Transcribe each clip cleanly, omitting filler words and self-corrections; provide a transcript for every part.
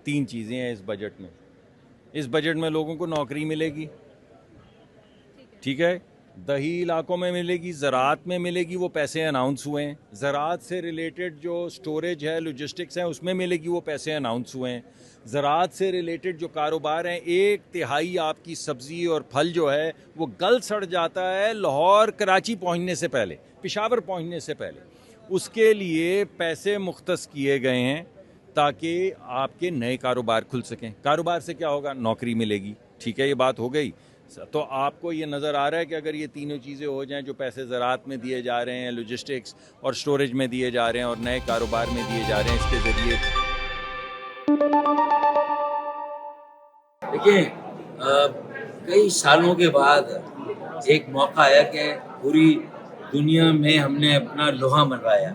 3 چیزیں ہیں اس بجٹ میں. اس بجٹ میں لوگوں کو نوکری ملے گی, ٹھیک ہے, دیہی علاقوں میں ملے گی, زراعت میں ملے گی, وہ پیسے اناؤنس ہوئے ہیں. زراعت سے ریلیٹڈ جو سٹوریج ہے, لاجسٹکس ہیں, اس میں ملے گی, وہ پیسے اناؤنس ہوئے ہیں. زراعت سے ریلیٹڈ جو کاروبار ہیں, 1/3 آپ کی سبزی اور پھل جو ہے وہ گل سڑ جاتا ہے لاہور کراچی پہنچنے سے پہلے, پشاور پہنچنے سے پہلے. اس کے لیے پیسے مختص کیے گئے ہیں تاکہ آپ کے نئے کاروبار کھل سکیں. کاروبار سے کیا ہوگا؟ نوکری ملے گی. ٹھیک ہے, یہ بات ہو گئی. تو آپ کو یہ نظر آ رہا ہے کہ اگر یہ تینوں چیزیں ہو جائیں, جو پیسے زراعت میں دیے جا رہے ہیں, لاجسٹکس اور سٹوریج میں دیے جا رہے ہیں, اور نئے کاروبار میں دیے جا رہے ہیں, اس کے ذریعے دیکھیں کئی سالوں کے بعد ایک موقع آیا کہ پوری دنیا میں ہم نے اپنا لوہا منوایا,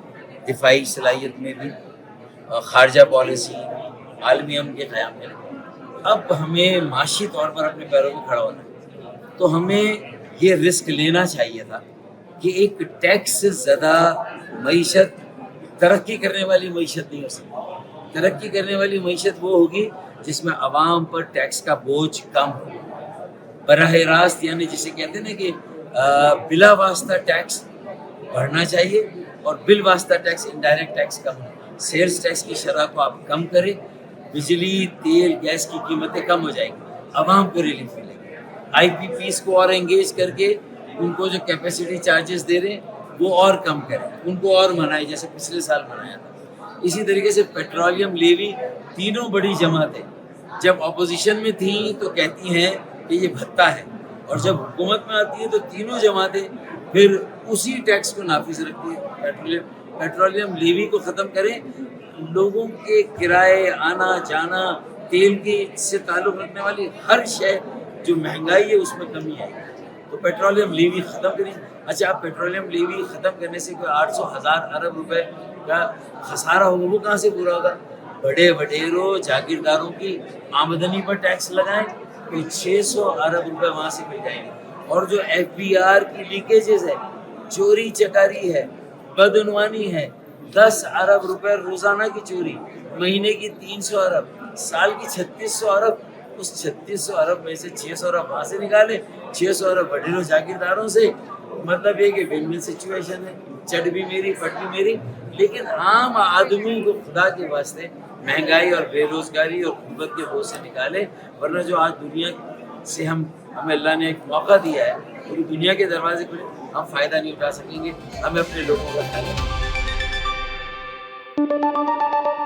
دفاعی صلاحیت میں بھی, خارجہ پالیسی, عالمی امن کے قیام میں. اب ہمیں معاشی طور پر اپنے پیروں پہ کھڑا ہونا ہے, تو ہمیں یہ رسک لینا چاہیے تھا کہ ایک ٹیکس زدہ معیشت ترقی کرنے والی معیشت نہیں ہو سکتی. ترقی کرنے والی معیشت وہ ہوگی جس میں عوام پر ٹیکس کا بوجھ کم ہو, براہ راست, یعنی جسے کہتے ہیں نا کہ بلا واسطہ ٹیکس بڑھنا چاہیے اور بال واسطہ ٹیکس, انڈائریکٹ ٹیکس کم ہو. سیلز ٹیکس کی شرح کو آپ کم کریں, بجلی تیل گیس کی قیمتیں کم ہو جائیں گی, عوام کو ریلیف ملے گی. آئی پی پیز کو اور انگیج کر کے ان کو جو کیپیسٹی چارجز دے رہے ہیں وہ اور کم کریں, ان کو اور منائیں جیسے پچھلے سال منایا تھا. اسی طریقے سے پیٹرولیم لیوی, تینوں بڑی جماعتیں جب اپوزیشن میں تھیں تو کہتی ہیں کہ یہ بھتہ ہے, اور جب حکومت میں آتی ہیں تو تینوں جماعتیں پھر اسی ٹیکس کو نافذ رکھتی ہیں. پیٹرولیم لیوی کو ختم کریں, لوگوں کے کرائے, آنا جانا, تیل کی سے تعلق رکھنے والی ہر شے جو مہنگائی ہے اس میں کمی آئے گی. تو پیٹرولیم لیوی ختم کریں. اچھا, آپ پیٹرولیم لیوی ختم کرنے سے کوئی 800,000 ارب روپے کا خسارہ ہوگا, وہ کہاں سے پورا ہوگا؟ بڑے وڈیروں جاگیرداروں کی آمدنی پر ٹیکس لگائیں, کوئی 600 ارب روپے وہاں سے مل جائیں گے. اور جو ایف بی آر کی لیکیجز ہے, چوری چکاری ہے, بدعنوانی ہے, 10 ارب روپے روزانہ کی چوری, مہینے کی 300 ارب, سال کی 3600 ارب. اس 3600 ارب میں سے 600 ارب وہاں سے نکالے, 600 ارب وڈیروں جاگیرداروں سے. مطلب یہ کہ ون ون سچویشن ہے, چٹ بھی میری پٹ بھی میری. لیکن عام آدمی کو خدا کے واسطے مہنگائی اور بے روزگاری اور غربت کے بوجھ سے نکالے, ورنہ جو آج دنیا سے ہمیں اللہ نے ایک موقع دیا ہے, پوری دنیا کے دروازے کھلے, ہم فائدہ نہیں اٹھا سکیں گے. ہمیں اپنے لوگوں کا خیال رکھنا ہے.